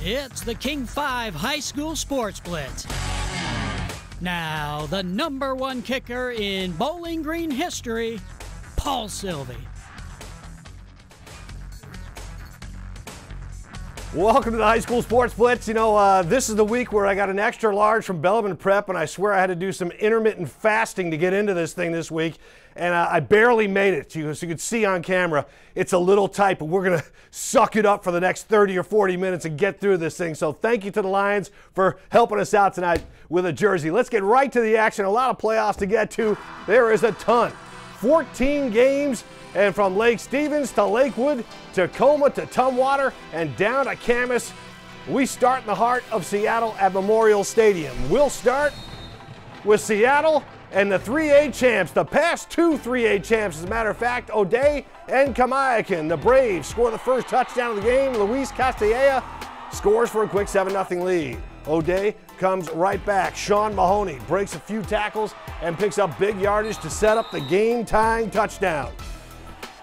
It's the King 5 High School Sports Blitz. Now, the #1 kicker in Bowling Green history, Paul Sylvie. Welcome to the High School Sports Blitz. You know, this is the week where I got an extra large from Bellman Prep, and I swear I had to do some intermittent fasting to get into this thing this week, and I barely made it. So you can see on camera, it's a little tight, but we're going to suck it up for the next 30 or 40 minutes and get through this thing. So thank you to the Lions for helping us out tonight with a jersey. Let's get right to the action. A lot of playoffs to get to. There is a ton. 14 games. And from Lake Stevens to Lakewood, Tacoma to Tumwater, and down to Camas, we start in the heart of Seattle at Memorial Stadium. We'll start with Seattle and the 3A champs, the past two 3A champs, as a matter of fact, O'Day and Kamiakin. The Braves score the first touchdown of the game. Luis Castilla scores for a quick 7-0 lead. O'Day comes right back. Sean Mahoney breaks a few tackles and picks up big yardage to set up the game-tying touchdown.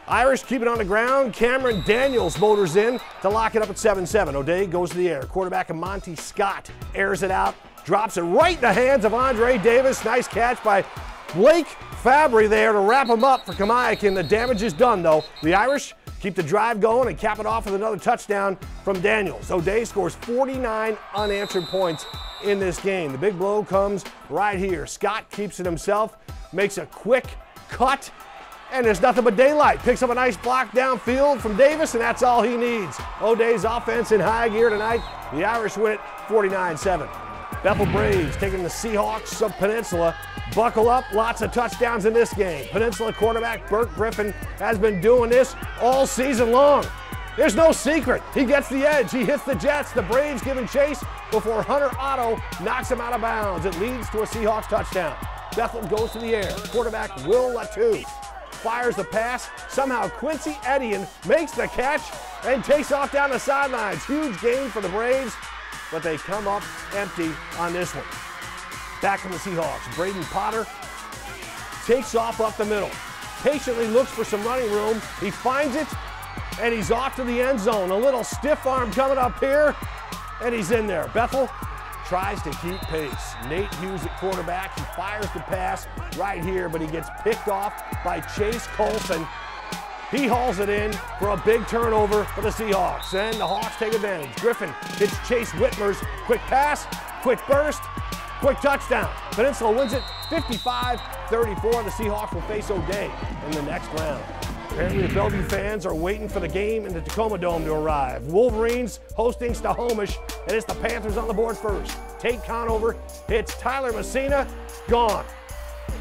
Irish keep it on the ground. Cameron Daniels motors in to lock it up at 7-7. O'Day goes to the air. Quarterback Monty Scott airs it out, drops it right in the hands of Andre Davis. Nice catch by Blake Fabry there to wrap him up for Kamiakin. The damage is done, though. The Irish keep the drive going and cap it off with another touchdown from Daniels. O'Day scores 49 unanswered points in this game. The big blow comes right here. Scott keeps it himself, makes a quick cut, and there's nothing but daylight. Picks up a nice block downfield from Davis, and that's all he needs. O'Day's offense in high gear tonight. The Irish win it 49-7. Bethel Braves taking the Seahawks of Peninsula. Buckle up, lots of touchdowns in this game. Peninsula quarterback Burt Griffin has been doing this all season long. There's no secret. He gets the edge. He hits the Jets. The Braves giving chase before Hunter Otto knocks him out of bounds. It leads to a Seahawks touchdown. Bethel goes to the air. Quarterback Will Latu fires the pass. Somehow Quincy Edian makes the catch and takes off down the sidelines. Huge gain for the Braves, but they come up empty on this one. Back from the Seahawks, Braden Potter takes off up the middle. Patiently looks for some running room. He finds it, and he's off to the end zone. A little stiff arm coming up here, and he's in there. Bethel tries to keep pace. Nate Hughes at quarterback. He fires the pass right here, but he gets picked off by Chase Colson. He hauls it in for a big turnover for the Seahawks, and the Hawks take advantage. Griffin hits Chase Whitmer's quick pass, quick burst, quick touchdown. Peninsula wins it 55-34. The Seahawks will face O'Day in the next round. Apparently the Bellevue fans are waiting for the game in the Tacoma Dome to arrive. Wolverines hosting Snohomish, and it's the Panthers on the board first. Tate Conover hits Tyler Messina, gone.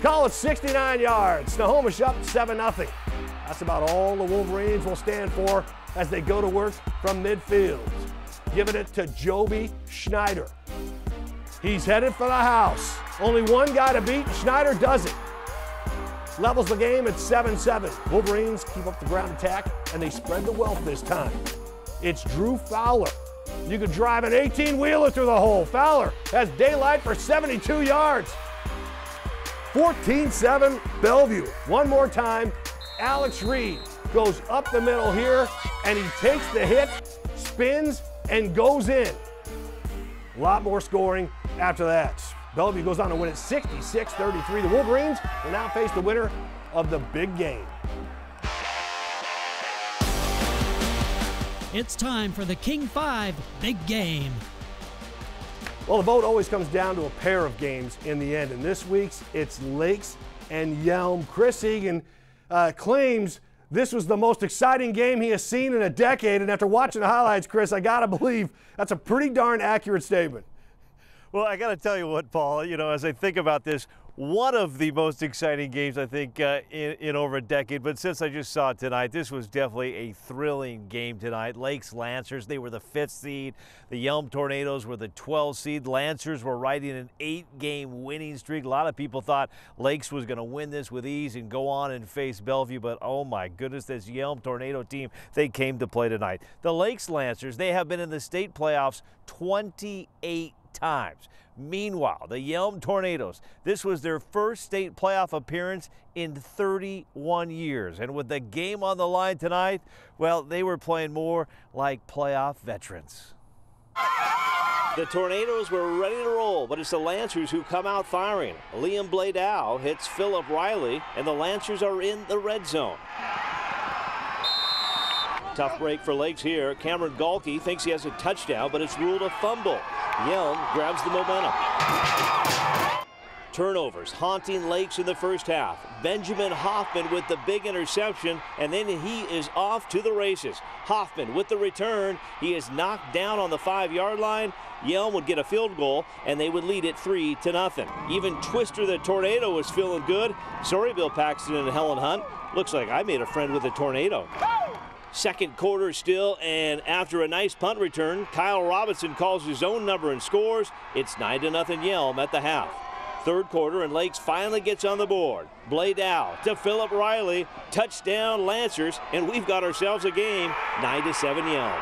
Call it 69 yards. Snohomish up 7-0. That's about all the Wolverines will stand for as they go to work from midfield. Giving it to Joby Schneider. He's headed for the house. Only one guy to beat, Schneider does it. Levels the game at 7-7. Wolverines keep up the ground attack, and they spread the wealth this time. It's Drew Fowler. You could drive an 18-wheeler through the hole. Fowler has daylight for 72 yards. 14-7 Bellevue. One more time, Alex Reed goes up the middle here, and he takes the hit, spins, and goes in. A lot more scoring after that. Bellevue goes on to win it 66-33. The Wolverines will now face the winner of the big game. It's time for the King 5 Big Game. Well, the vote always comes down to a pair of games in the end, and this week's it's Lakes and Yelm. Chris Egan claims this was the most exciting game he has seen in a decade, and after watching the highlights, Chris, I gotta believe that's a pretty darn accurate statement. Well, I got to tell you what, Paul, you know, as I think about this, one of the most exciting games, I think, in over a decade. But since I just saw it tonight, this was definitely a thrilling game tonight. Lakes Lancers, they were the 5th seed. The Yelm Tornadoes were the 12th seed. Lancers were riding an 8-game winning streak. A lot of people thought Lakes was going to win this with ease and go on and face Bellevue. But, oh, my goodness, this Yelm Tornado team, they came to play tonight. The Lakes Lancers, they have been in the state playoffs 28 times. Meanwhile, the Yelm Tornadoes, this was their first state playoff appearance in 31 years. And with the game on the line tonight, well, they were playing more like playoff veterans. The Tornadoes were ready to roll, but it's the Lancers who come out firing. Liam Bladow hits Philip Riley, and the Lancers are in the red zone. Tough break for Lakes here. Cameron Galkey thinks he has a touchdown, but it's ruled a fumble. Yelm grabs the momentum. Turnovers haunting Lakes in the first half. Benjamin Hoffman with the big interception, and then he is off to the races. Hoffman with the return. He is knocked down on the 5-yard line. Yelm would get a field goal, and they would lead it 3-0. Even Twister the Tornado was feeling good. Sorry, Bill Paxton and Helen Hunt. Looks like I made a friend with a tornado. Second quarter still, and after a nice punt return, Kyle Robinson calls his own number and scores. It's 9-0 Yelm at the half. Third quarter, and Lakes finally gets on the board. Bladow to Philip Riley. Touchdown Lancers, and we've got ourselves a game. 9-7 Yelm.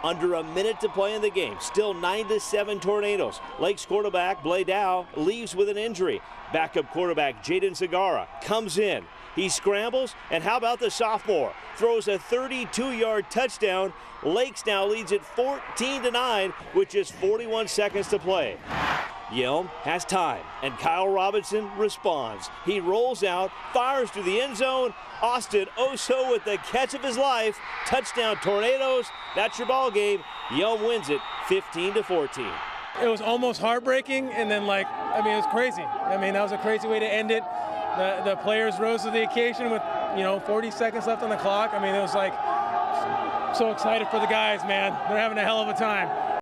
Under a minute to play in the game. Still 9-7 Tornadoes. Lakes quarterback Bladow leaves with an injury. Backup quarterback Jaden Segarra comes in. He scrambles, and how about the sophomore? Throws a 32-yard touchdown. Lakes now leads it 14-9 with just 41 seconds to play. Yelm has time, and Kyle Robinson responds. He rolls out, fires to the end zone. Austin Oso with the catch of his life. Touchdown Tornadoes. That's your ball game. Yelm wins it 15-14. It was almost heartbreaking, and then it was crazy. That was a crazy way to end it. The players rose to the occasion with 40 seconds left on the clock. It was so excited for the guys, man. They're having a hell of a time.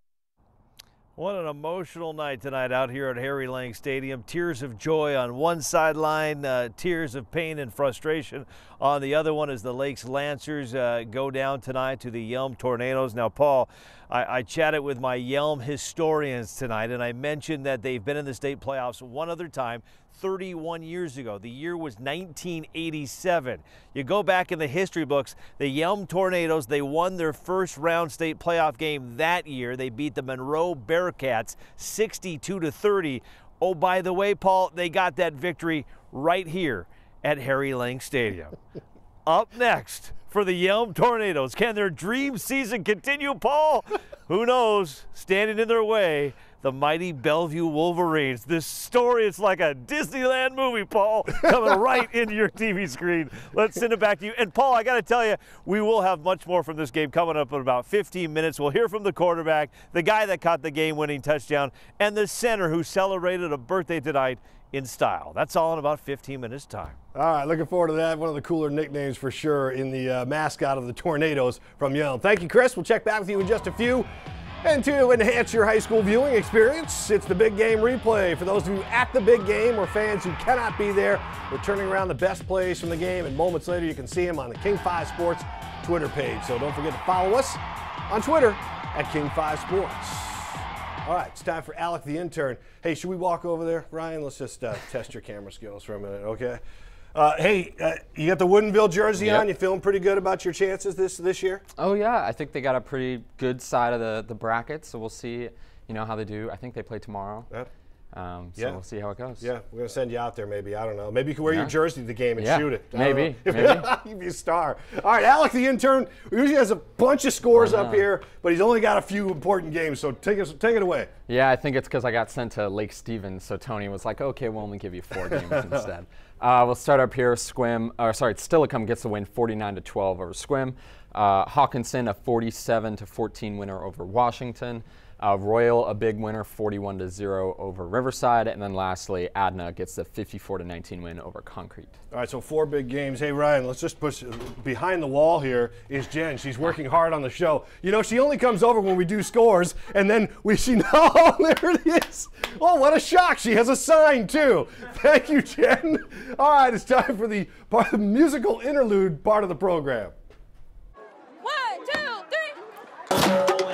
What an emotional night tonight out here at Harry Lang Stadium. Tears of joy on one sideline, tears of pain and frustration on the other one as the Lakes Lancers go down tonight to the Yelm Tornadoes. Now, Paul, I chatted with my Yelm historians tonight, and I mentioned that they've been in the state playoffs one other time, 31 years ago. The year was 1987. You go back in the history books, the Yelm Tornadoes, they won their first round state playoff game that year. They beat the Monroe Bearcats 62-30. Oh, by the way, Paul, they got that victory right here at Harry Lang Stadium. Up next for the Yelm Tornadoes. Can their dream season continue, Paul? Who knows? Standing in their way, the mighty Bellevue Wolverines. This story is like a Disneyland movie, Paul, coming right into your TV screen. Let's send it back to you. And, Paul, I got to tell you, we will have much more from this game coming up in about 15 minutes. We'll hear from the quarterback, the guy that caught the game-winning touchdown, and the center who celebrated a birthday tonight in style. That's all in about 15 minutes' time. All right, looking forward to that. One of the cooler nicknames for sure in the mascot of the Tornadoes from Yelm. Thank you, Chris. We'll check back with you in just a few. And to enhance your high school viewing experience, it's the Big Game Replay. For those of you at the big game or fans who cannot be there, we're turning around the best plays from the game, and moments later you can see them on the King 5 Sports Twitter page. So don't forget to follow us on Twitter at King 5 Sports. All right, it's time for Alec the intern. Hey, should we walk over there, Ryan? Let's just test your camera skills for a minute, okay? You got the Woodinville jersey on. You feeling pretty good about your chances this year? Oh yeah, I think they got a pretty good side of the bracket, so we'll see, how they do. I think they play tomorrow. So we'll see how it goes. Yeah, we're gonna send you out there. Maybe, I don't know. Maybe you can wear your jersey to the game and shoot it. Maybe. You'd be a star. All right, Alec the intern usually has a bunch of scores up here, but he's only got a few important games. So take it away. Yeah, I think it's because I got sent to Lake Stevens, so Tony was like, okay, we'll only give you 4 games instead. We'll start up here. Stillicum gets the win 49-12 over Squim. Hawkinson a 47-14 winner over Washington. Royal a big winner 41-0 over Riverside, and then lastly Adna gets the 54-19 win over Concrete. All right, so 4 big games. Hey Ryan, let's just push behind the wall. Here is Jen. She's working hard on the show. She only comes over when we do scores, and then oh, there it is. Oh, what a shock! She has a sign too. Thank you, Jen. All right, it's time for the musical interlude part of the program. 1, 2, 3.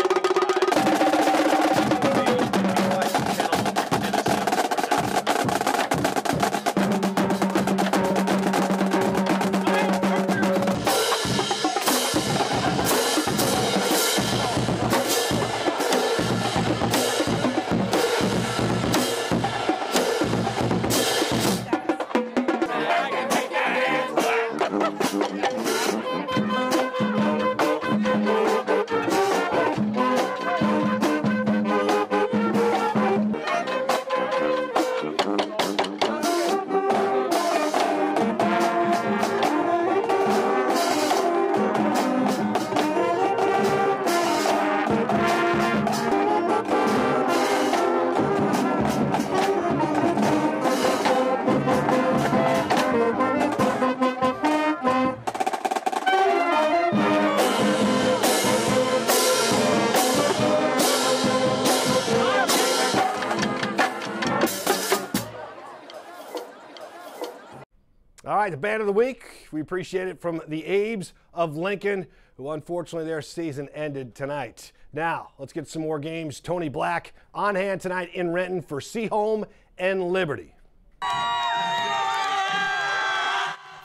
All right, the band of the week. We appreciate it from the Abes of Lincoln, who unfortunately their season ended tonight. Now, let's get some more games. Tony Black on hand tonight in Renton for Seaholm and Liberty.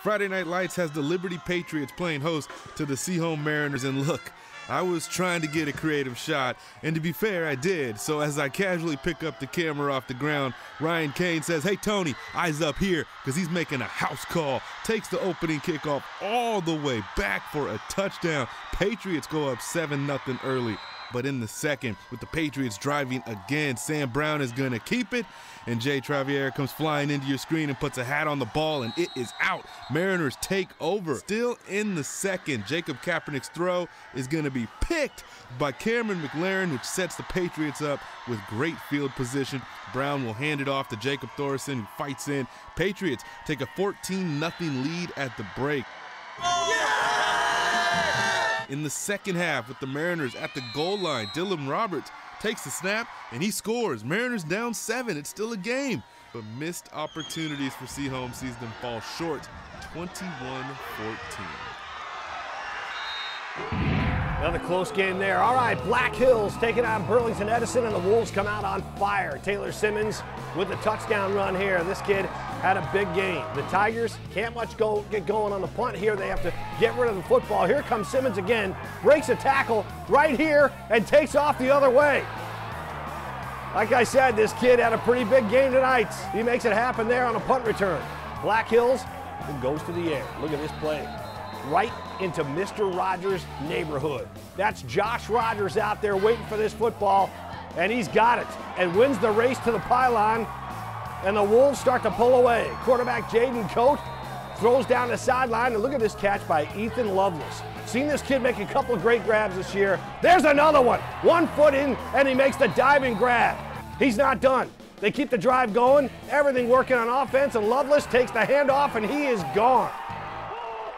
Friday Night Lights has the Liberty Patriots playing host to the Seaholm Mariners, and look, I was trying to get a creative shot, and to be fair, I did. So as I casually pick up the camera off the ground, Ryan Kane says, "Hey, Tony, eyes up here," because he's making a house call. Takes the opening kickoff all the way back for a touchdown. Patriots go up 7-0 early. But in the second, with the Patriots driving again, Sam Brown is going to keep it, and Jay Travier comes flying into your screen and puts a hat on the ball, and it is out. Mariners take over. Still in the second, Jacob Kaepernick's throw is going to be picked by Cameron McLaren, which sets the Patriots up with great field position. Brown will hand it off to Jacob Thorson, who fights in. Patriots take a 14-0 lead at the break. In the second half, with the Mariners at the goal line, Dylan Roberts takes the snap and he scores. Mariners down 7. It's still a game, but missed opportunities for Seaholm sees them fall short, 21-14. Another close game there. All right, Black Hills taking on Burlington Edison, and the Wolves come out on fire. Taylor Simmons with the touchdown run here. This kid had a big game. The Tigers can't get going on the punt here. They have to get rid of the football. Here comes Simmons again, breaks a tackle right here, and takes off the other way. Like I said, this kid had a pretty big game tonight. He makes it happen there on a punt return. Black Hills goes to the air. Look at this play. Right into Mr. Rogers' neighborhood. That's Josh Rogers out there waiting for this football, and he's got it and wins the race to the pylon, and the Wolves start to pull away. Quarterback Jaden Coate throws down the sideline, and look at this catch by Ethan Lovelace. Seen this kid make a couple of great grabs this year. There's another one. 1 foot in, and he makes the diving grab. He's not done. They keep the drive going, everything working on offense, and Lovelace takes the handoff, and he is gone.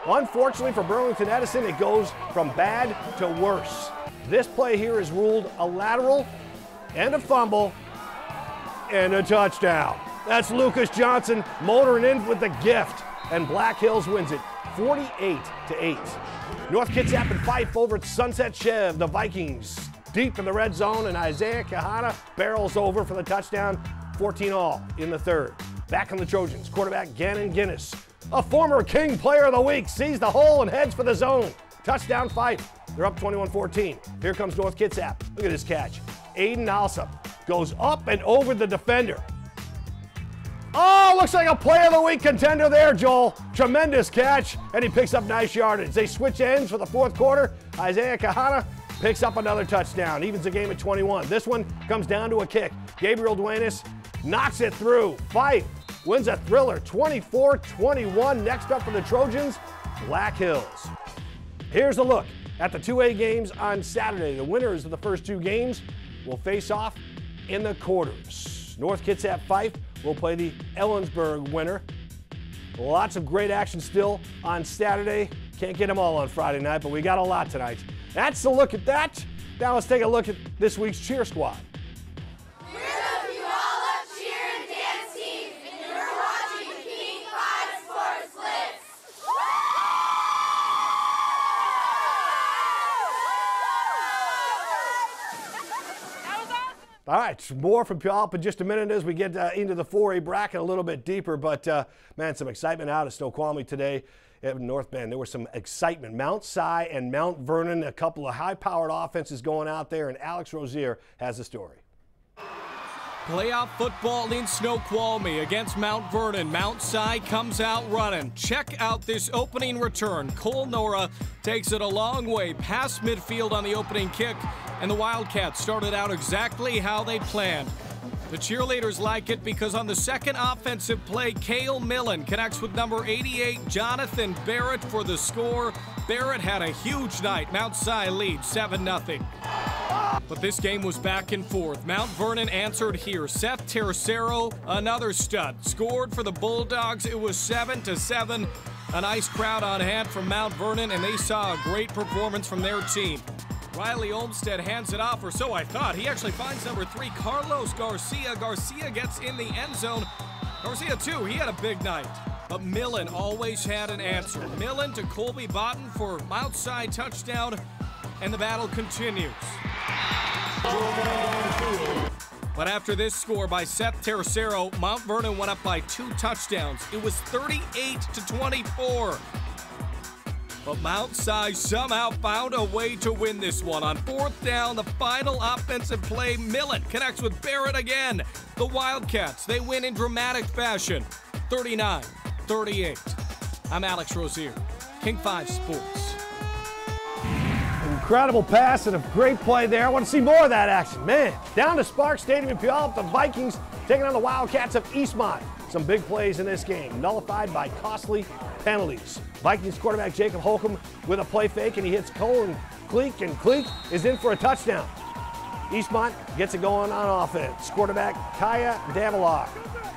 Unfortunately for Burlington Edison, it goes from bad to worse. This play here is ruled a lateral and a fumble and a touchdown. That's Lucas Johnson motoring in with the gift, and Black Hills wins it 48-8. North Kitsap and Fife over at Sunset Chev. The Vikings deep in the red zone, and Isaiah Kahana barrels over for the touchdown. 14-all in the third. Back on the Trojans, quarterback Gannon Guinness, a former King Player of the Week, sees the hole and heads for the zone. Touchdown Fife. They're up 21-14. Here comes North Kitsap. Look at this catch. Aiden Alsop goes up and over the defender. Oh, looks like a Play of the Week contender there, Joel. Tremendous catch, and he picks up nice yardage. They switch ends for the fourth quarter. Isaiah Kahana picks up another touchdown, evens the game at 21. This one comes down to a kick. Gabriel Duenas knocks it through. Fife wins a thriller, 24-21. Next up for the Trojans, Black Hills. Here's a look at the 2A games on Saturday. The winners of the first two games will face off in the quarters. North Kitsap Fife will play the Ellensburg winner. Lots of great action still on Saturday. Can't get them all on Friday night, but we got a lot tonight. That's the look at that. Now let's take a look at this week's cheer squad. We're the Puyallup Cheer and Dance Team, and you're watching King 5 Sports Blitz. That was awesome. All right, more from Puyallup in just a minute as we get into the 4A bracket a little bit deeper. But, man, some excitement out of Snoqualmie today. At North Bend, there was some excitement. Mount Si and Mount Vernon, a couple of high-powered offenses going out there, and Alex Rozier has the story. Playoff football in Snoqualmie against Mount Vernon. Mount Si comes out running. Check out this opening return. Cole Nora takes it a long way past midfield on the opening kick, and the Wildcats started out exactly how they planned. The cheerleaders like it because on the second offensive play, Cale Millen connects with number 88, Jonathan Barrett, for the score. Barrett had a huge night. Mount Si leads 7-0. But this game was back and forth. Mount Vernon answered here. Seth Tercero, another stud, scored for the Bulldogs. It was 7-7. A nice crowd on hand from Mount Vernon, and they saw a great performance from their team. Riley Olmstead hands it off, or so I thought. He actually finds number 3, Carlos Garcia. Garcia gets in the end zone. Garcia, too, he had a big night. But Millen always had an answer. Millen to Colby Botten for outside touchdown, and the battle continues. But after this score by Seth Tercero, Mount Vernon went up by 2 touchdowns. It was 38-24. But Mount Si somehow found a way to win this one. On 4th down, the final offensive play, Millen connects with Barrett again. The Wildcats, they win in dramatic fashion, 39-38. I'm Alex Rozier, King 5 Sports. Incredible pass and a great play there. I want to see more of that action. Man, down to Sparks Stadium in Puyallup, the Vikings taking on the Wildcats of Eastmont. Some big plays in this game, nullified by costly penalties. Vikings quarterback Jacob Holcomb with a play fake, and he hits Cole and Cleek is in for a touchdown. Eastmont gets it going on offense. Quarterback Kaya Davila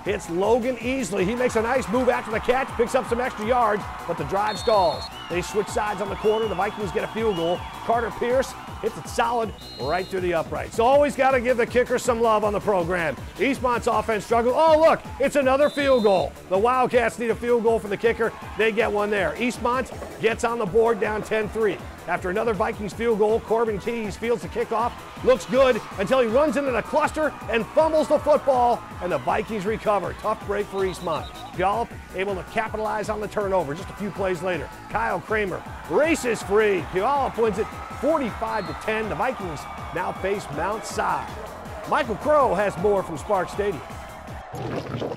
hits Logan Easley. He makes a nice move after the catch, picks up some extra yards, but the drive stalls. They switch sides on the corner. The Vikings get a field goal. Carter Pierce hits it solid right through the uprights. So always got to give the kicker some love on the program. Eastmont's offense struggled. Oh, look, it's another field goal. The Wildcats need a field goal from the kicker. They get one there. Eastmont gets on the board down 10-3. After another Vikings field goal, Corbin Keys fields the kickoff. Looks good until he runs into the cluster and fumbles the football, and the Vikings recover. Tough break for Eastmont. Puyallup able to capitalize on the turnover just a few plays later. Kyle Kramer races free. Puyallup wins it 45-10. The Vikings now face Mount Si. Michael Crow has more from Sparks Stadium.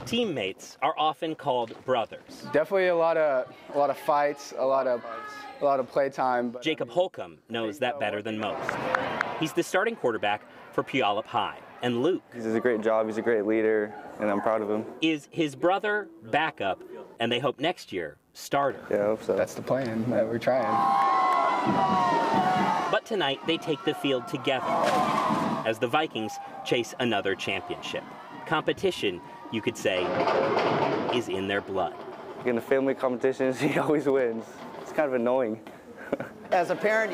Teammates are often called brothers. Definitely a lot of fights, a lot of play time. Jacob Holcomb knows that better than most. He's the starting quarterback for Puyallup High. And Luke, he does a great job. He's a great leader, and I'm proud of him. Is his brother backup, and they hope next year starter. Yeah, I hope so. That's the plan that we're trying. But tonight they take the field together as the Vikings chase another championship. Competition, you could say, is in their blood. In the family competitions, he always wins. It's kind of annoying. As a parent,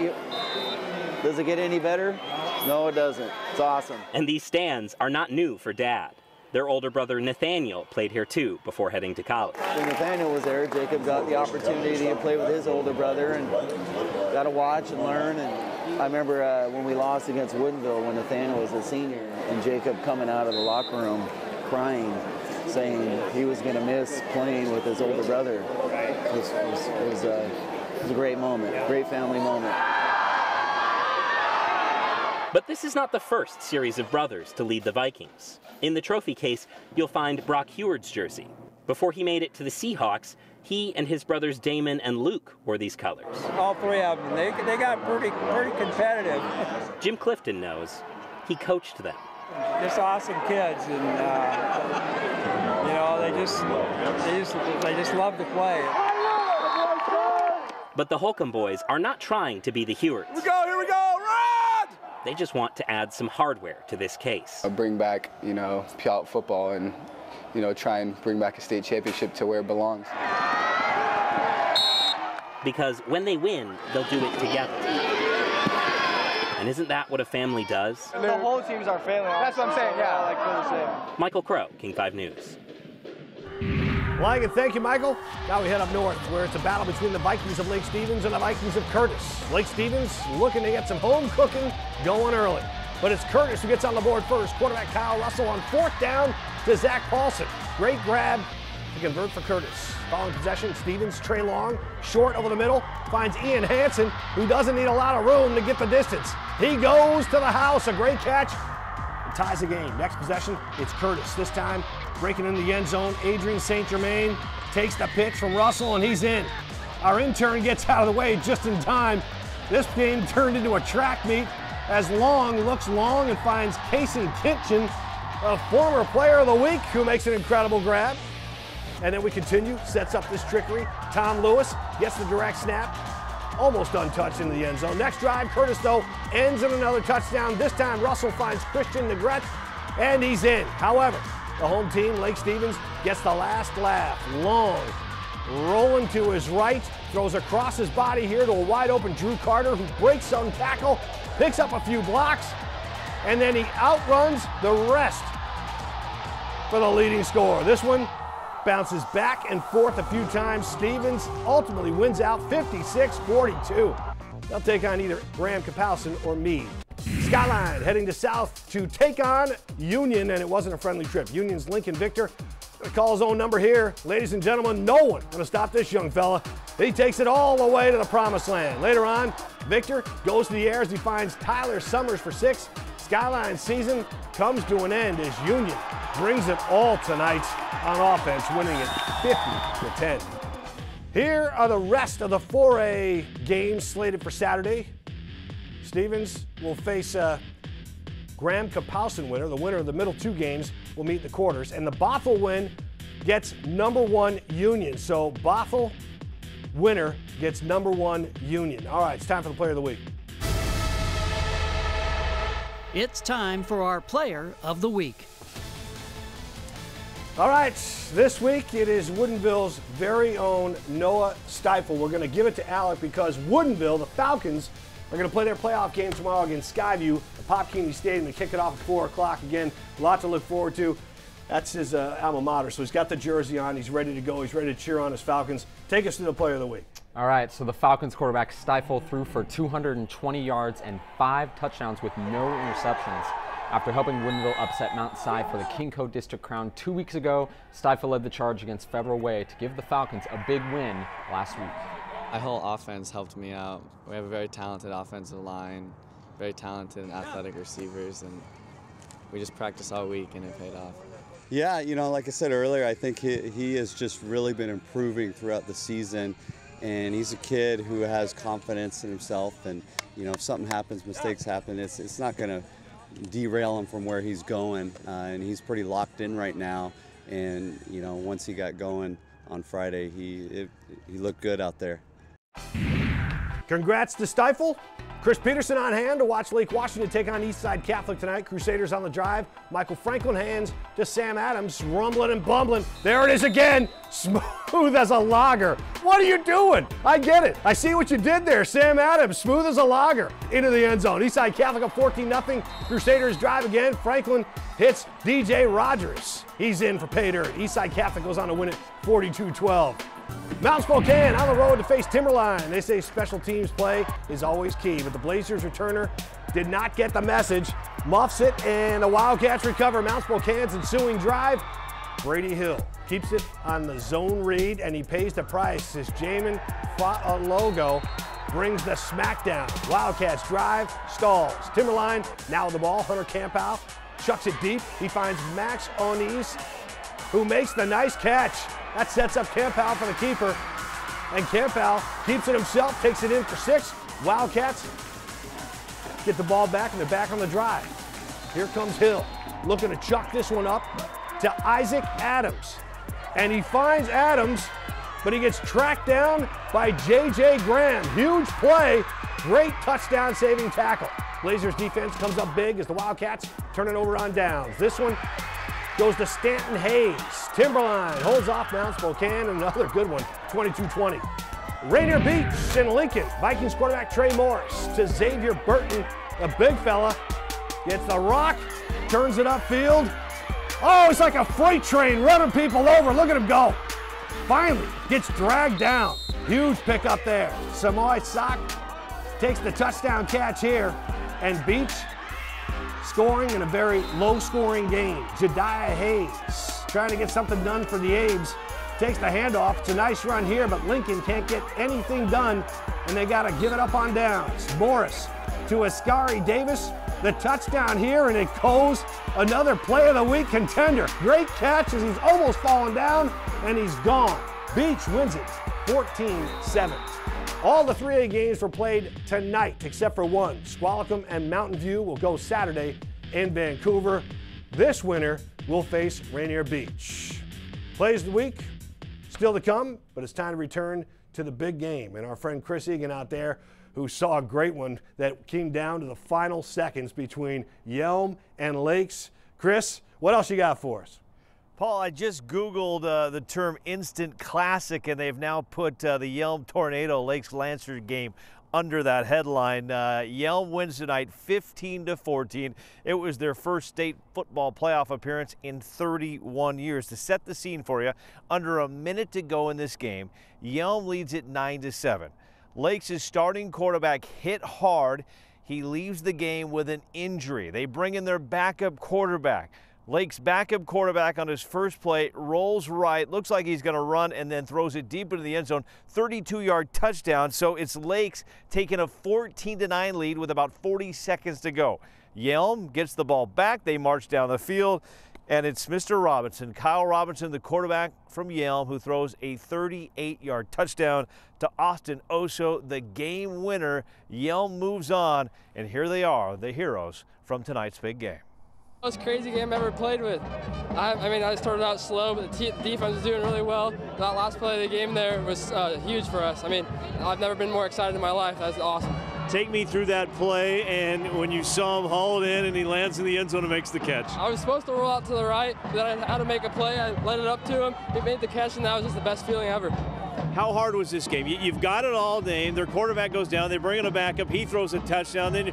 does it get any better? No, it doesn't. It's awesome. And these stands are not new for Dad. Their older brother Nathaniel played here too before heading to college. When Nathaniel was there, Jacob got the opportunity to play with his older brother and got to watch and learn. And I remember when we lost against Woodinville when Nathaniel was a senior and Jacob coming out of the locker room crying, saying he was going to miss playing with his older brother. It was a great moment, great family moment. But this is not the first series of brothers to lead the Vikings. In the trophy case, you'll find Brock Heward's jersey. Before he made it to the Seahawks, he and his brothers Damon and Luke wore these colors. All 3 of them. They got pretty competitive. Jim Clifton knows. He coached them. Just awesome kids, and you know, they just love to play. But the Holcomb boys are not trying to be the Hewards. Here we go, run! They just want to add some hardware to this case. Bring back, Puyallup football and, try and bring back a state championship to where it belongs. Because when they win, they'll do it together. And isn't that what a family does? The whole team's our family. That's what I'm saying, yeah. Michael Crow, King 5 News. Like it, thank you, Michael. Now we head up north, where it's a battle between the Vikings of Lake Stevens and the Vikings of Curtis. Lake Stevens looking to get some home cooking going early. But it's Curtis who gets on the board first. Quarterback Kyle Russell on 4th down to Zach Paulson. Great grab to convert for Curtis. Following possession, Stevens, Trey Long, short over the middle, finds Ian Hansen, who doesn't need a lot of room to get the distance. He goes to the house, a great catch, and ties the game. Next possession, it's Curtis. This time, breaking in the end zone, Adrian St. Germain takes the pitch from Russell, and he's in. Our intern gets out of the way just in time. This game turned into a track meet as Long looks long and finds Kason Kitchen, a former player of the week, who makes an incredible grab. And then we continue, sets up this trickery. Tom Lewis gets the direct snap, almost untouched into the end zone. Next drive, Curtis, though, ends in another touchdown. This time, Russell finds Christian Negrete, and he's in. However, the home team, Lake Stevens, gets the last laugh. Long, rolling to his right, throws across his body here to a wide-open Drew Carter, who breaks some tackle, picks up a few blocks, and then he outruns the rest for the leading score. This one bounces back and forth a few times. Stevens ultimately wins out 56-42. They'll take on either Graham Kapowson or Meade. Skyline heading to South to take on Union, and it wasn't a friendly trip. Union's Lincoln Victor gonna call his own number here. Ladies and gentlemen, no one gonna stop this young fella. He takes it all the way to the promised land. Later on, Victor goes to the air as he finds Tyler Summers for 6. Skyline season comes to an end as Union brings it all tonight on offense, winning it 50-10. Here are the rest of the 4A games slated for Saturday. Stevens will face Graham Kapowson winner. The winner of the middle 2 games will meet the quarters. And the Bothell win gets number 1 Union. So Bothell winner gets number 1 Union. All right, it's time for the Player of the Week. It's time for our Player of the Week. All right, this week it is Woodinville's very own Noah Stiefel. We're going to give it to Alec because Woodinville, the Falcons, are going to play their playoff game tomorrow against Skyview at Pop Keeney Stadium. They kick it off at 4 o'clock. Again, a lot to look forward to. That's his alma mater. So he's got the jersey on. He's ready to go. He's ready to cheer on his Falcons. Take us to the Player of the Week. All right, so the Falcons quarterback Stiefel threw for 220 yards and 5 touchdowns with no interceptions. After helping Woodinville upset Mount Si for the King Code District Crown 2 weeks ago, Stiefel led the charge against Federal Way to give the Falcons a big win last week. Our whole offense helped me out. We have a very talented offensive line, very talented and athletic receivers, and we just practiced all week and it paid off. Yeah, you know, like I said earlier, I think he has just really been improving throughout the season, and he's a kid who has confidence in himself, and, you know, if something happens, mistakes happen, it's not going to derail him from where he's going, and he's pretty locked in right now, and, you know, once he got going on Friday, he looked good out there. Congrats to Stiefel. Chris Peterson on hand to watch Lake Washington take on Eastside Catholic tonight. Crusaders on the drive. Michael Franklin hands to Sam Adams, rumbling and bumbling. There it is again, smooth as a lager. What are you doing? I get it. I see what you did there. Sam Adams, smooth as a lager, into the end zone. Eastside Catholic up 14-0. Crusaders drive again. Franklin hits DJ Rogers. He's in for pay dirt. Eastside Catholic goes on to win it 42-12. Mount Spokane on the road to face Timberline. They say special teams play is always key, but the Blazers returner did not get the message. Muffs it, and the Wildcats recover. Mount Spokane's ensuing drive. Brady Hill keeps it on the zone read, and he pays the price as Jamin Logo brings the smackdown. Wildcats drive, stalls. Timberline now with the ball. Hunter Campow chucks it deep. He finds Max Onís, who makes the nice catch. That sets up Campow for the keeper. And Campow keeps it himself, takes it in for 6. Wildcats get the ball back, and they're back on the drive. Here comes Hill, looking to chuck this one up to Isaac Adams. And he finds Adams, but he gets tracked down by J.J. Graham. Huge play, great touchdown saving tackle. Blazers defense comes up big as the Wildcats turn it over on downs. This one goes to Stanton Hayes. Timberline holds off Mount Spokane, another good one, 22-20. Rainier Beach in Lincoln. Vikings quarterback Trey Morris to Xavier Burton, a big fella. Gets the rock, turns it upfield. Oh, it's like a freight train running people over. Look at him go. Finally gets dragged down. Huge pickup there. Samoy Sock takes the touchdown catch here, and Beach scoring in a very low-scoring game. Jediah Hayes trying to get something done for the Abes. Takes the handoff. It's a nice run here, but Lincoln can't get anything done, and they got to give it up on downs. Morris to Ascari Davis. The touchdown here, and it goes another Play of the Week contender. Great catch as he's almost fallen down, and he's gone. Beach wins it 14-7. All the 3A games were played tonight except for one. Squalicum and Mountain View will go Saturday in Vancouver. This winner will face Rainier Beach. Plays of the week still to come, but it's time to return to the big game. And our friend Chris Egan out there, who saw a great one that came down to the final seconds between Yelm and Lakes. Chris, what else you got for us? Paul, I just Googled the term instant classic, and they've now put the Yelm Tornado Lakes Lancers game under that headline. Yelm wins tonight 15-14. It was their first state football playoff appearance in 31 years. To set the scene for you, under a minute to go in this game, Yelm leads it 9-7. Lakes' starting quarterback hit hard. He leaves the game with an injury. They bring in their backup quarterback. Lake's backup quarterback on his first play rolls right, looks like he's going to run, and then throws it deep into the end zone. 32-yard touchdown. So it's Lakes taking a 14-9 lead with about 40 seconds to go. Yelm gets the ball back. They march down the field, and it's Mr. Robinson, Kyle Robinson, the quarterback from Yelm, who throws a 38-yard touchdown to Austin Oso, the game winner. Yelm moves on, and here they are, the heroes from tonight's big game. Most crazy game I've ever played with. I mean, I started out slow, but the defense was doing really well. That last play of the game there was huge for us. I mean, I've never been more excited in my life. That's awesome. Take me through that play, and when you saw him haul it in and he lands in the end zone and makes the catch. I was supposed to roll out to the right, then I had to make a play. I let it up to him. He made the catch, and that was just the best feeling ever. How hard was this game? You've got it all named. Their quarterback goes down. They bring in a backup. He throws a touchdown. Then,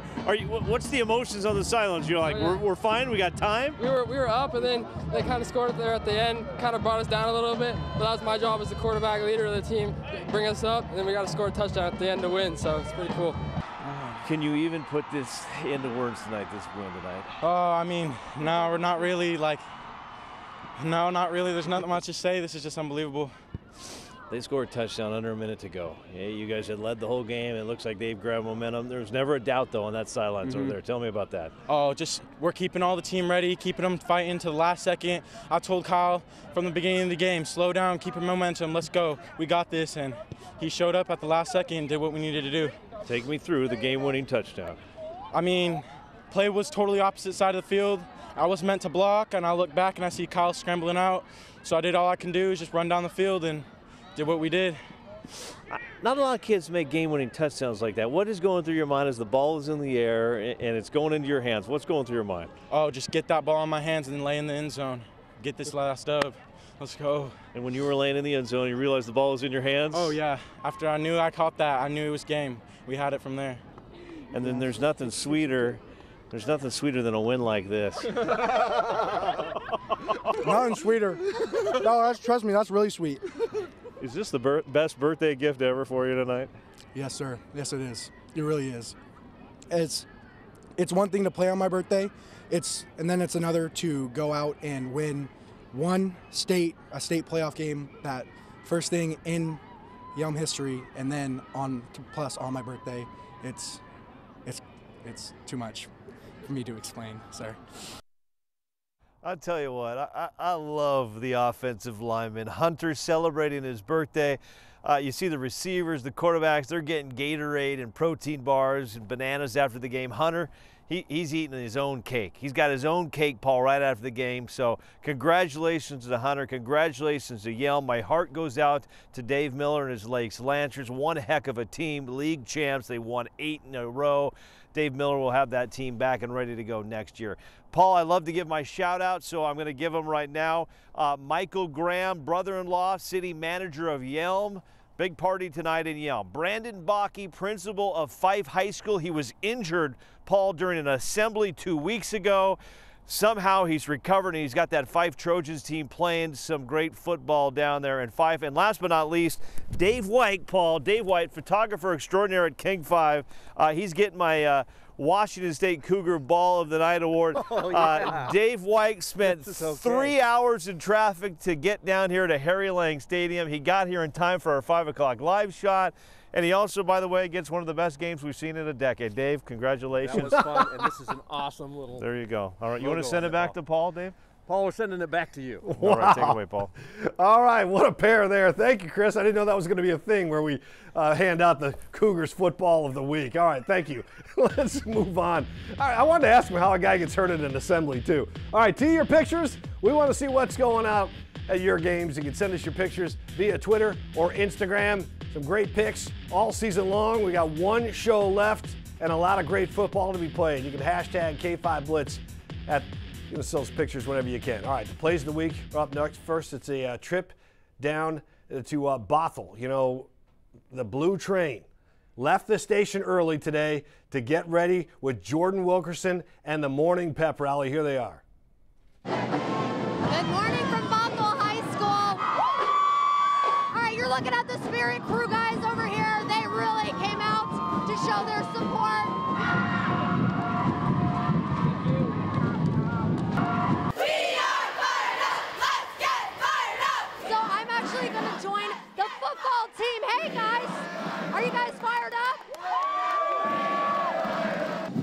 what's the emotions on the sidelines? You're like, we're fine. We got time. We were up, and then they kind of scored it there at the end. Kind of brought us down a little bit. But that was my job as the quarterback leader of the team, bring us up, and then we got to score a touchdown at the end to win. So it's pretty cool. Can you even put this into words tonight? This win tonight? I mean, no, we're not really no, not really. There's nothing much to say. This is just unbelievable. They scored a touchdown under a minute to go. Yeah, you guys had led the whole game. It looks like they've grabbed momentum. There's never a doubt, though, on that sidelines over there. Tell me about that. Oh, just we're keeping all the team ready, keeping them fighting to the last second. I told Kyle from the beginning of the game, slow down, keep your momentum, let's go. We got this, and he showed up at the last second and did what we needed to do. Take me through the game-winning touchdown. I mean, play was totally opposite side of the field. I was meant to block, and I look back and I see Kyle scrambling out. So I did all I can do is just run down the field and did what we did. Not a lot of kids make game-winning touchdowns like that. What is going through your mind as the ball is in the air and it's going into your hands? What's going through your mind? Oh, just get that ball in my hands and then lay in the end zone. Get this last dub. Let's go. And when you were laying in the end zone, you realized the ball was in your hands? Oh, yeah. After I knew I caught that, I knew it was game. We had it from there. And then there's nothing sweeter. There's nothing sweeter than a win like this. Nothing sweeter. No, trust me, that's really sweet. Is this the best birthday gift ever for you tonight? Yes, sir. Yes, it is. It really is. It's one thing to play on my birthday. And then it's another to go out and win a state playoff game, that first thing in Yelm history, and then plus on my birthday. It's too much for me to explain, sir. I'll tell you what, I love the offensive lineman. Hunter celebrating his birthday. You see the receivers, the quarterbacks, they're getting Gatorade and protein bars and bananas after the game. Hunter, he's eating his own cake. He's got his own cake, Paul, right after the game. So congratulations to Hunter. Congratulations to Yelm. My heart goes out to Dave Miller and his Lakes Lancers. One heck of a team, league champs. They won 8 in a row. Dave Miller will have that team back and ready to go next year. Paul, I love to give my shout out, so I'm going to give them right now. Michael Graham, brother-in-law, city manager of Yelm. Big party tonight in Yelm. Brandon Bakke, principal of Fife High School. He was injured, Paul, during an assembly 2 weeks ago. Somehow he's recovered, and he's got that Fife Trojans team playing some great football down there in Fife. And last but not least, Dave White, Paul. Dave White, photographer extraordinaire at King 5. He's getting my Washington State Cougar Ball of the Night award. Oh, yeah. Dave White spent 3 hours in traffic to get down here to Harry Lang Stadium. He got here in time for our 5 o'clock live shot. And he also, by the way, gets one of the best games we've seen in a decade. Dave, congratulations. That was fun, and this is an awesome little... There you go. All right, you want to send it back to Paul, Dave? Paul, we're sending it back to you. Wow. All right, take it away, Paul. All right, what a pair there. Thank you, Chris. I didn't know that was going to be a thing where we hand out the Cougars Football of the Week. All right, thank you. Let's move on. All right, I wanted to ask him how a guy gets hurt at an assembly, too. All right, to your pictures. We want to see what's going on at your games. You can send us your pictures via Twitter or Instagram. Some great picks all season long. We got one show left and a lot of great football to be played. You can hashtag K5 Blitz at, you know, those pictures whenever you can. All right, the plays of the week are up next. First, it's a trip down to Bothell. You know, the Blue Train left the station early today to get ready with Jordan Wilkerson and the morning pep rally. Here they are. Good morning from Bothell High School. All right, you're looking at the Spirit Crew guys over here. They really came out to show their support. We are fired up. Let's get fired up. So I'm actually going to join the football team. Hey guys, are you guys fired up?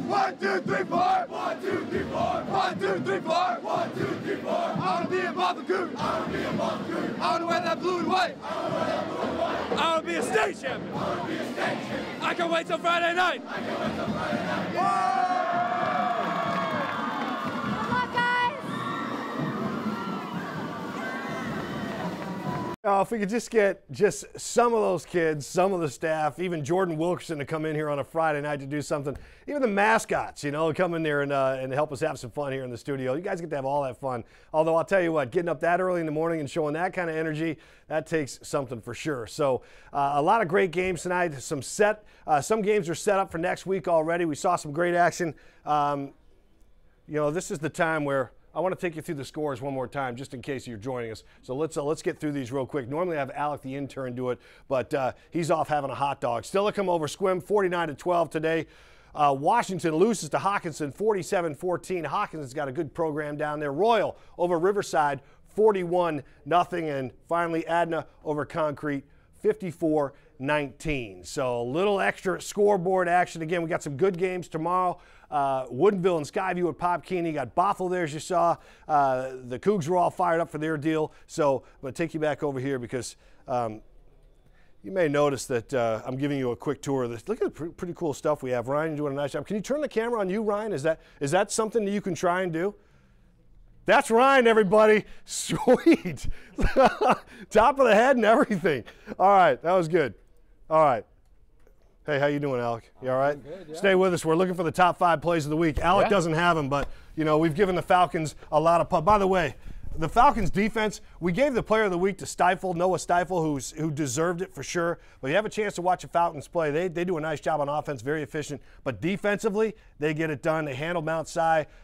1, 2, 3, 4. 1, 2, 3, 4. 1, 2, 3, 4. 1, 2, 3, 4. I want to be a Bothell Coon. I want to be a Bothell Coon. I want to wear that blue and white. I want to wear that blue and white. I want to be a state champion. I want to be a state champion. I can't wait till Friday night. I can't wait till Friday night. Good luck, guys. If we could just get some of those kids, some of the staff, even Jordan Wilkerson to come in here on a Friday night to do something. Even the mascots, you know, come in there and help us have some fun here in the studio. You guys get to have all that fun. Although I'll tell you what, getting up that early in the morning and showing that kind of energy, that takes something for sure. So a lot of great games tonight. Some games are set up for next week already. We saw some great action. You know, this is the time where I want to take you through the scores one more time, just in case you're joining us. So let's get through these real quick. Normally I have Alec, the intern, do it, but he's off having a hot dog. Steilacoom over Sequim, 49-12 today. Washington loses to Hawkinson, 47-14. Hawkinson's got a good program down there. Royal over Riverside, 41-0. And finally, Adna over Concrete, 54-19. So a little extra scoreboard action. Again, we got some good games tomorrow. Woodinville and Skyview at Pop Keeney. Got Bothell there, as you saw. The Cougs were all fired up for their deal. So I'm going to take you back over here because you may notice that I'm giving you a quick tour of this. Look at the pretty cool stuff we have. Ryan, you're doing a nice job. Can you turn the camera on you, Ryan? Is that something that you can try and do? That's Ryan, everybody. Sweet. Top of the head and everything. All right, that was good. All right. Hey, how you doing, Alec? You all right? Good, yeah. Stay with us. We're looking for the top 5 plays of the week. Alec doesn't have them, but, you know, we've given the Falcons a lot of pub. By the way, the Falcons defense, we gave the player of the week to Noah Stifle, who deserved it for sure. But you have a chance to watch the Falcons play. They do a nice job on offense, very efficient. But defensively, they get it done. They handled Mount Si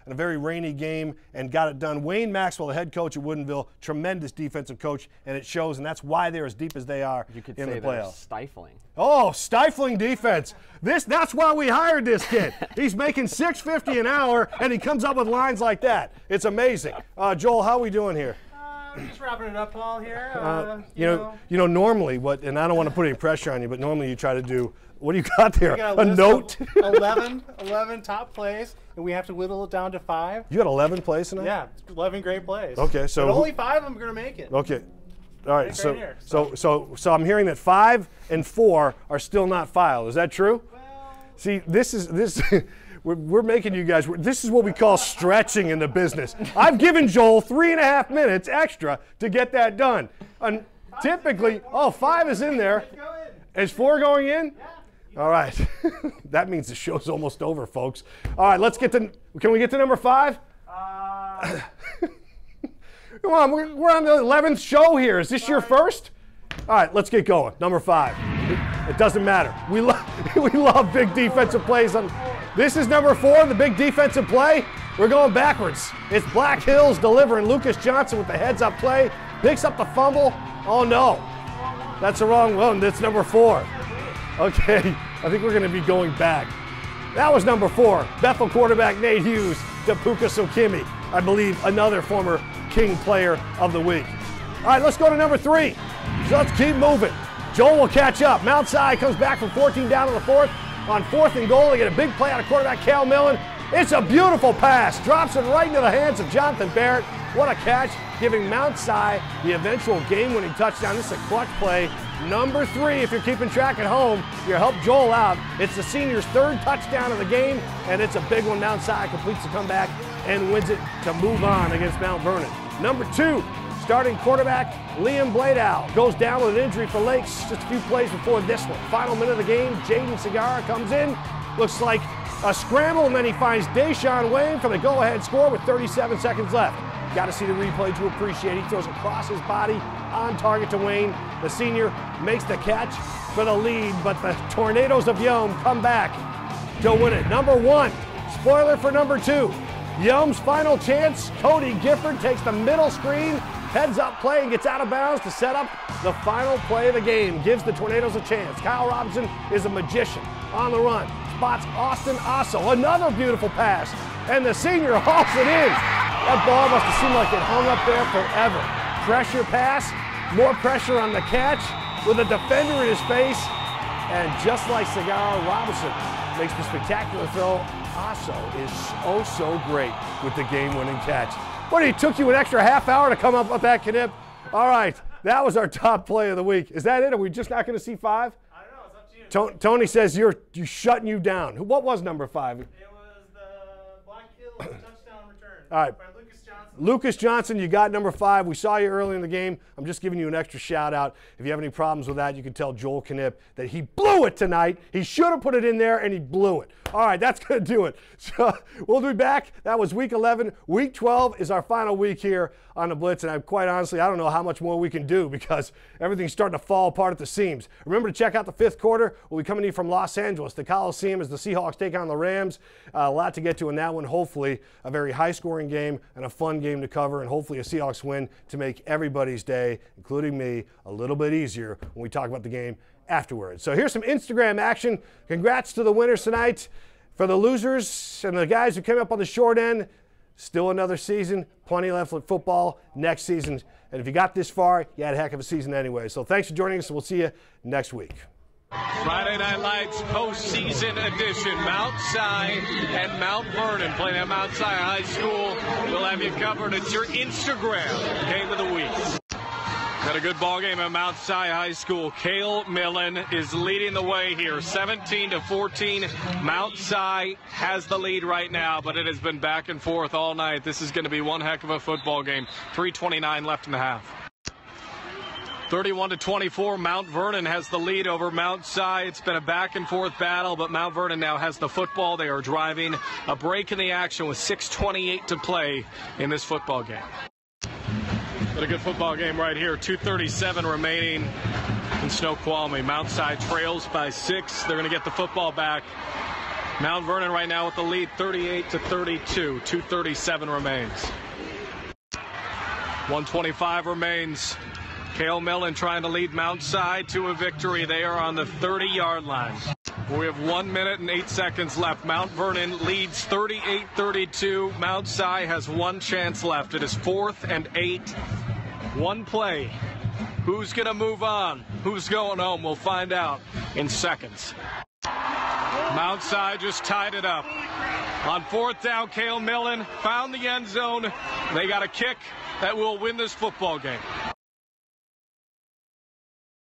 in a very rainy game and got it done. Wayne Maxwell, the head coach at Woodinville, tremendous defensive coach, and it shows, and that's why they're as deep as they are in the playoffs. Stifling. Oh, stifling defense. That's why we hired this kid. He's making $6.50 an hour, and he comes up with lines like that. It's amazing. Joel, how are we doing here? Just wrapping it up, Paul, here. You know, normally and I don't want to put any pressure on you, but normally you try to do, what do you got there? We got a note? 11 top plays, and we have to whittle it down to 5. You got 11 plays tonight? Yeah, 11 great plays. Okay, so but only 5 of them are going to make it. Okay. All right, Right so here, so I'm hearing that 5 and 4 are still not filed. Is that true? Well, see, this we're making you guys. This is what we call stretching in the business. I've given Joel 3.5 minutes extra to get that done. And typically, 5 is in there. Is 4 going in? Yeah. All right. That means the show's almost over, folks. All right, let's get to. Can we get to number 5? Come on, we're on the 11th show here. Is this your first? All right, let's get going. Number 5. It doesn't matter. We love big defensive plays. This is number 4, the big defensive play. We're going backwards. It's Black Hills delivering. Lucas Johnson with the heads-up play. Picks up the fumble. Oh, no. That's the wrong one. That's number 4. Okay, I think we're going to be going back. That was number 4. Bethel quarterback Nate Hughes to Puka Sokimi. I believe another former King player of the week. All right, let's go to number 3. So let's keep moving. Joel will catch up. Mount Si comes back from 14 down to the 4th. On 4th and goal, they get a big play out of quarterback Cal Millen. It's a beautiful pass. Drops it right into the hands of Jonathan Barrett. What a catch, giving Mount Si the eventual game-winning touchdown. This is a clutch play. Number 3, if you're keeping track at home, you help Joel out. It's the senior's 3rd touchdown of the game, and it's a big one. Mount Si completes the comeback and wins it to move on against Mount Vernon. Number 2, Starting quarterback, Liam Bladow, goes down with an injury for Lakes just a few plays before this one. Final minute of the game, Jaden Segarra comes in. Looks like a scramble, and then he finds Deshaun Wayne for the go-ahead score with 37 seconds left. Got to see the replay to appreciate. He throws across his body on target to Wayne. The senior makes the catch for the lead, but the Tornadoes of Yom come back to win it. Number 1, spoiler for number 2. Yum's final chance, Cody Gifford takes the middle screen, heads up play and gets out of bounds to set up the final play of the game. Gives the Tornadoes a chance. Kyle Robinson is a magician on the run. Spots Austin Osso, another beautiful pass, and the senior hauls it in. That ball must have seemed like it hung up there forever. Pressure pass, more pressure on the catch with a defender in his face, and just like Segarra, Robinson makes the spectacular throw. Osso is so great with the game-winning catch. What, it took you an extra half hour to come up with that, Knip? All right, that was our top play of the week. Is that it? Are we just not going to see 5? I don't know. It's up to you. Tony says you're shutting you down. What was number 5? It was the Black Hills touchdown return. All right. By Lucas Johnson. Lucas Johnson, you got number 5. We saw you early in the game. I'm just giving you an extra shout out. If you have any problems with that, you can tell Joel Knip that he blew it tonight. He should have put it in there, and he blew it. All right, that's going to do it. So we'll be back. That was week 11. Week 12 is our final week here on the Blitz, and quite honestly, I don't know how much more we can do because everything's starting to fall apart at the seams. Remember to check out the 5th quarter. We'll be coming to you from Los Angeles, the Coliseum, as the Seahawks take on the Rams. A lot to get to in that one. Hopefully, a very high-scoring game and a fun game to cover, and hopefully a Seahawks win to make everybody's day, including me, a little bit easier when we talk about the game afterwards. So here's some Instagram action. Congrats to the winners tonight. For the losers and the guys who came up on the short end, still another season, plenty left for football next season. And if you got this far, you had a heck of a season anyway. So thanks for joining us, and we'll see you next week. Friday Night Lights postseason edition. Mount Si and Mount Vernon playing at Mount Si High School. We'll have you covered. It's your Instagram game of the week. Got a good ball game at Mount Si High School. Cale Millen is leading the way here, 17-14. Mount Si has the lead right now, but it has been back and forth all night. This is going to be one heck of a football game. 3:29 left in the half. 31-24, Mount Vernon has the lead over Mount Si. It's been a back and forth battle, but Mount Vernon now has the football. They are driving a break in the action with 6:28 to play in this football game. But a good football game right here. 2:37 remaining in Snoqualmie. Mount Si trails by 6. They're going to get the football back. Mount Vernon right now with the lead, 38-32. 2:37 remains. 1:25 remains. Cale Millen trying to lead Mount Si to a victory. They are on the 30-yard line. We have 1 minute and 8 seconds left. Mount Vernon leads 38-32. Mount Si has one chance left. It is 4th and 8. One play. Who's going to move on? Who's going home? We'll find out in seconds. Mount Si just tied it up. On 4th down, Cale Millen found the end zone. They got a kick that will win this football game.